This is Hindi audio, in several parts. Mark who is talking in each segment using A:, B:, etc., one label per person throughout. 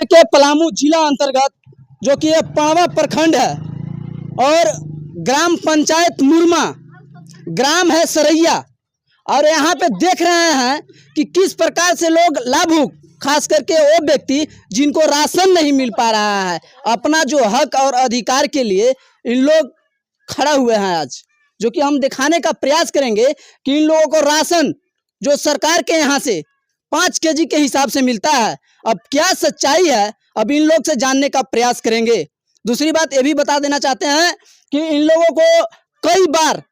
A: के पलामू जिला अंतर्गत जो कि ये पावा प्रखंड है और ग्राम पंचायत मुरमा, ग्राम है सरैया। और यहाँ पे देख रहे हैं कि किस प्रकार से लोग लाभुक, खास करके वो व्यक्ति जिनको राशन नहीं मिल पा रहा है, अपना जो हक और अधिकार के लिए इन लोग खड़ा हुए हैं आज, जो कि हम दिखाने का प्रयास करेंगे कि इन लोगों को राशन जो सरकार के यहाँ से 5 केजी के हिसाब से मिलता है, अब क्या सच्चाई है, अब इन लोग से जानने का प्रयास करेंगे। दूसरी बात ये भी बता देना चाहते हैं कि इन लोगों को कई बार,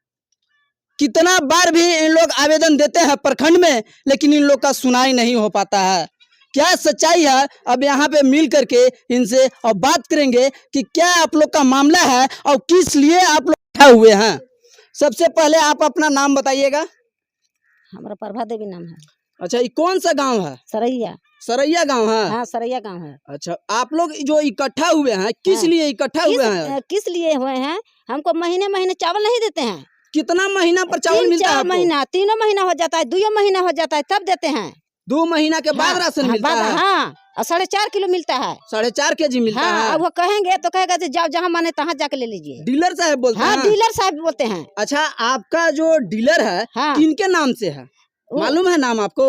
A: कितना बार भी इन लोग आवेदन देते हैं प्रखंड में, लेकिन इन लोग का सुनाई नहीं हो पाता है। क्या सच्चाई है, अब यहाँ पे मिल करके इनसे और बात करेंगे कि क्या आप लोग का मामला है और किस लिए आप लोग बैठे हुए हैं। सबसे पहले आप अपना नाम बताइएगा।
B: हमारा प्रभा देवी नाम है।
A: अच्छा, ये कौन सा गांव है?
B: सरैया।
A: सरैया गांव है?
B: हाँ, सरैया गांव है।
A: अच्छा, आप लोग जो इकट्ठा हुए हैं, किस लिए इकट्ठा हुए हैं?
B: किस लिए हुए हैं? हमको महीने महीने चावल नहीं देते हैं।
A: कितना महीना पर चावल मिलता है?
B: 3-4 महीना, 3 महीना हो जाता है, 2 महीना हो जाता है, तब देते हैं।
A: 2 महीना के बाद राशन मिलता है?
B: हाँ, और 4.5 किलो मिलता है।
A: 4.5 केजी मिलता है।
B: अब वो कहेंगे तो कहेगा जाओ जहाँ माने तहाँ जाके ले लीजिए।
A: डीलर साहब बोलते हैं?
B: हाँ, डीलर साहब बोलते हैं।
A: अच्छा, आपका जो डीलर है किनके नाम से है, मालूम है नाम आपको?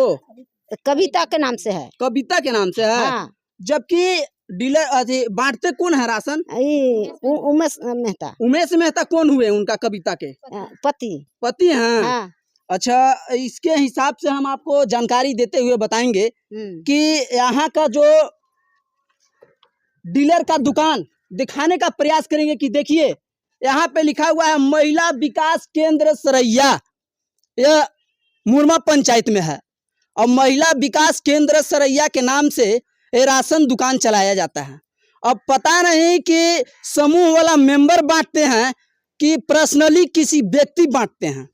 B: कविता के नाम से है।
A: कविता के नाम से है?
B: हाँ।
A: जबकि डीलर बांटते कौन है राशन?
B: उमेश मेहता।
A: उमेश मेहता कौन हुए उनका, कविता के पति हैं?
B: हाँ।
A: अच्छा, इसके हिसाब से हम आपको जानकारी देते हुए बताएंगे कि यहाँ का जो डीलर का दुकान दिखाने का प्रयास करेंगे कि देखिए यहाँ पे लिखा हुआ है महिला विकास केंद्र सरैया, यह मुरमा पंचायत में है। और महिला विकास केंद्र सरैया के नाम से ये राशन दुकान चलाया जाता है। अब पता नहीं कि समूह वाला मेंबर बांटते हैं कि पर्सनली किसी व्यक्ति बांटते हैं।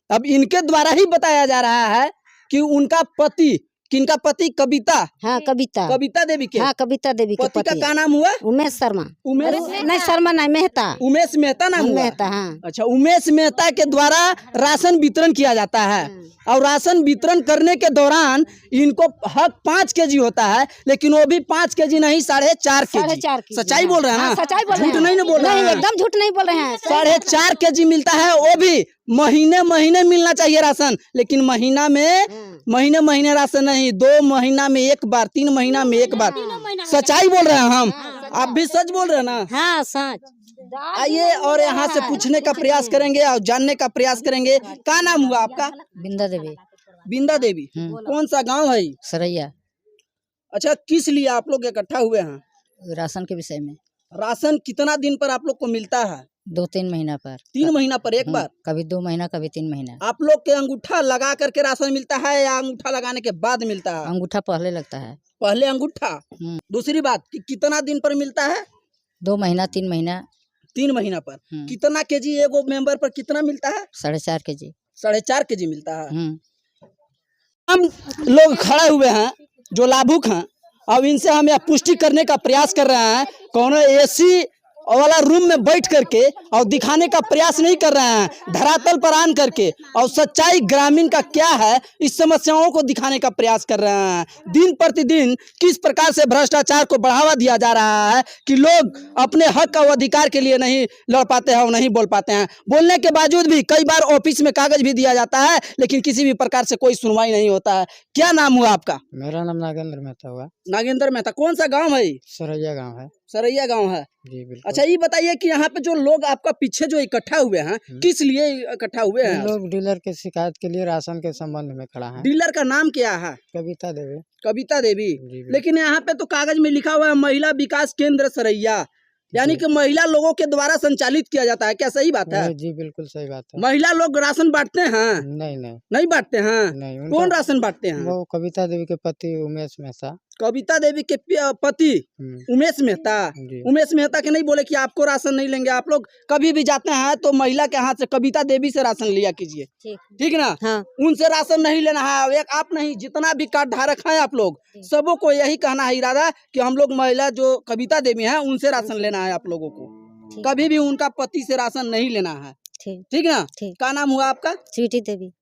A: अब इनके द्वारा ही बताया जा रहा है कि उनका पति, किनका पति? कविता। हाँ, कविता देवी के। हाँ,
B: कविता देवी के
A: पति का क्या नाम हुआ?
B: उमेश शर्मा। नहीं, शर्मा नहीं, मेहता।
A: उमेश मेहता नाम हुआ?
B: मेहता। हाँ।
A: अच्छा, उमेश मेहता के द्वारा राशन वितरण किया जाता है। और राशन वितरण करने के दौरान इनको हक 5 केजी होता है, लेकिन वो भी 5 केजी नहीं, 4.5 केजी। सच्चाई बोल रहे हैं ना? झूठ नहीं ना बोल रहे हैं?
B: एकदम झूठ नहीं बोल रहे हैं।
A: 4.5 केजी मिलता है, वो भी महीने महीने मिलना चाहिए राशन, लेकिन महीने राशन नहीं, 2 महीना में 1 बार, 3 महीना में 1 बार। सच्चाई बोल रहे हैं हम? आप भी सच बोल रहे हैं ना?
B: हाँ, सच।
A: आइए और यहाँ से पूछने का प्रयास करेंगे और जानने का प्रयास करेंगे। क्या नाम हुआ आपका?
B: बिंदा देवी।
A: बिंदा देवी। कौन सा गांव है?
B: सरैया।
A: अच्छा, किस लिए आप लोग इकट्ठा हुए हैं?
B: राशन के विषय में।
A: राशन कितना दिन पर आप लोग को मिलता है?
B: 2-3 महीना पर।
A: 3 महीना पर एक बार?
B: कभी 2 महीना, कभी 3 महीना।
A: आप लोग के अंगूठा लगा करके राशन मिलता है या अंगूठा लगाने के बाद मिलता है?
B: अंगूठा पहले लगता है।
A: पहले अंगूठा। दूसरी बात कि कितना दिन पर मिलता है?
B: 2 महीना, 3 महीना।
A: 3 महीना पर। कितना केजी एगो मेंबर पर कितना मिलता है?
B: 4.5 केजी।
A: 4.5 केजी मिलता है। हम लोग खड़े हुए हैं जो लाभुक हैं, अब इनसे हम यह पुष्टि करने का प्रयास कर रहे हैं, कौन एसी वाला रूम में बैठ करके और दिखाने का प्रयास नहीं कर रहे हैं, धरातल पर आन करके और सच्चाई ग्रामीण का क्या है इस समस्याओं को दिखाने का प्रयास कर रहे हैं। दिन प्रतिदिन किस प्रकार से भ्रष्टाचार को बढ़ावा दिया जा रहा है कि लोग अपने हक और अधिकार के लिए नहीं लड़ पाते हैं और नहीं बोल पाते हैं। बोलने के बावजूद भी कई बार ऑफिस में कागज भी दिया जाता है, लेकिन किसी भी प्रकार से कोई सुनवाई नहीं होता है। क्या नाम हुआ आपका?
C: मेरा नाम नागेंद्र मेहता हुआ।
A: नागेंद्र मेहता। कौन सा गाँव है?
C: सरैया गाँव है।
A: सरैया गांव है
C: जी, बिल्कुल।
A: अच्छा, ये बताइए कि यहाँ पे जो लोग आपका पीछे जो इकट्ठा हुए हैं, किस लिए इकट्ठा हुए हैं?
C: लोग डीलर के शिकायत के लिए राशन के संबंध में खड़ा है।
A: डीलर का नाम क्या है?
C: कविता देवी।
A: कविता देवी। लेकिन यहाँ पे तो कागज में लिखा हुआ है महिला विकास केंद्र सरैया, यानी कि महिला लोगों के द्वारा संचालित किया जाता है। क्या सही बात है?
C: जी, बिल्कुल सही बात है।
A: महिला लोग राशन बांटते हैं? नहीं बांटते हैं।
C: नहीं।
A: कौन राशन बांटते हैं?
C: वो कविता देवी के पति उमेश मेहता।
A: कविता देवी के पति उमेश मेहता। उमेश मेहता के नहीं बोले कि आपको राशन नहीं लेंगे। आप लोग कभी भी जाते हैं तो महिला के हाथ से, कविता देवी से राशन लिया कीजिए, ठीक ना? हाँ। उनसे राशन नहीं लेना है। एक आप नहीं, जितना भी कार्ड धारक हैं आप लोग, सबों को यही कहना है इरादा कि हम लोग महिला जो कविता देवी हैं उनसे राशन लेना है आप लोगों को। कभी भी उनका पति से राशन नहीं लेना है, ठीक ना? क्या नाम हुआ आपका?
B: स्वीटी देवी।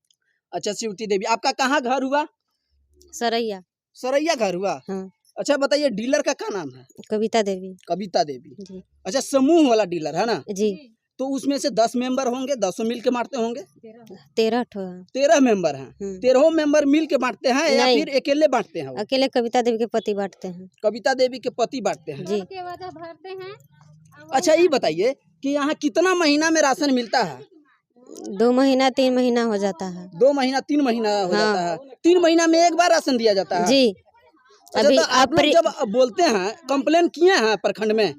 A: अच्छा, स्वीटी देवी। आपका कहाँ घर हुआ?
B: सरैया।
A: सरैया घर हुआ।
B: हाँ।
A: अच्छा बताइए, डीलर का क्या नाम है?
B: कविता देवी
A: कविता देवी।
B: जी
A: अच्छा, समूह वाला डीलर है ना?
B: जी।
A: तो उसमें से 10 मेंबर होंगे, 10 मिल के बांटते होंगे?
B: 13 ठो है।
A: 13 मेंबर हैं। 13 मेंबर मिल के बांटते हैं या
B: नहीं।
A: फिर अकेले बांटते हैं? वो
B: अकेले कविता देवी के पति बांटते हैं।
A: कविता देवी के पति बांटते हैं।
B: जी।
A: अच्छा, ये बताइए कि यहाँ कितना महीना में राशन मिलता है?
B: 2 महीना 3 महीना हो जाता है।
A: 2 महीना 3 महीना हो जाता है। 3 महीना में एक बार राशन दिया जाता है?
B: जी।
A: अच्छा,
B: अभी
A: तो आप लोग जब बोलते हैं, कंप्लेन किए हैं प्रखंड में?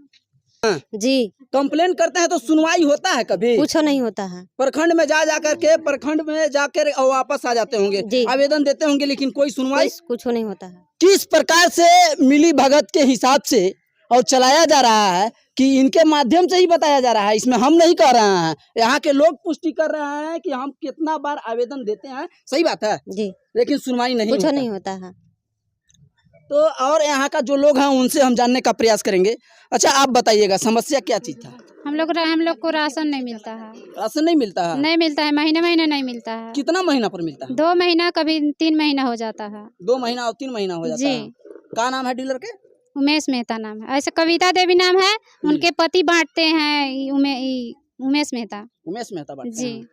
A: हाँ।
B: जी।
A: कंप्लेन करते हैं तो सुनवाई होता है कभी?
B: कुछ नहीं होता है।
A: प्रखंड में जा करके प्रखंड में जाकर और वापस आ जाते होंगे,
B: जी।
A: आवेदन देते होंगे, लेकिन कोई सुनवाई?
B: कुछ नहीं होता है।
A: किस प्रकार से मिली भगत के हिसाब से और चलाया जा रहा है कि इनके माध्यम से ही बताया जा रहा है, इसमें हम नहीं कह रहे हैं, यहाँ के लोग पुष्टि कर रहे हैं कि हम कितना बार आवेदन देते हैं, सही बात है
B: जी।
A: लेकिन सुनवाई नहीं
B: कुछ
A: होता।
B: नहीं होता है।
A: तो और यहाँ का जो लोग हैं उनसे हम जानने का प्रयास करेंगे। अच्छा, आप बताइएगा समस्या क्या चीज था?
D: हम लोग को राशन नहीं मिलता है।
A: राशन नहीं मिलता है?
D: नहीं मिलता है, महीने महीने नहीं मिलता है।
A: कितना महीना पर मिलता है?
D: 2 महीना, कभी 3 महीना हो जाता है।
A: 2 महीना और 3 महीना हो जाता
D: जी।
A: है। क्या नाम है डीलर के?
D: उमेश मेहता नाम है। ऐसे कविता देवी नाम है, उनके पति बांटते हैं उमेश मेहता।
A: उमेश मेहता बांटते
D: जी।
A: हैं।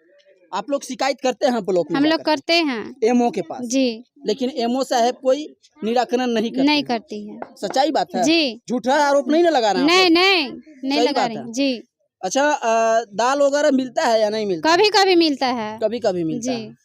A: आप लोग शिकायत करते हैं ब्लॉक में?
D: हम लोग करते हैं
A: एमओ के पास?
D: जी।
A: लेकिन एमओ साहब कोई निराकरण नहीं करते?
D: नहीं करती है।
A: सच्चाई बात है?
D: जी।
A: झूठा आरोप नहीं ना लगा रहे हैं?
D: नहीं
A: सही
D: लगा
A: बात
D: रही।
A: है।
D: जी।
A: अच्छा, दाल वगैरह मिलता है या नहीं मिलता?
D: कभी कभी मिलता है।
A: कभी कभी मिलता
D: जी।
A: है।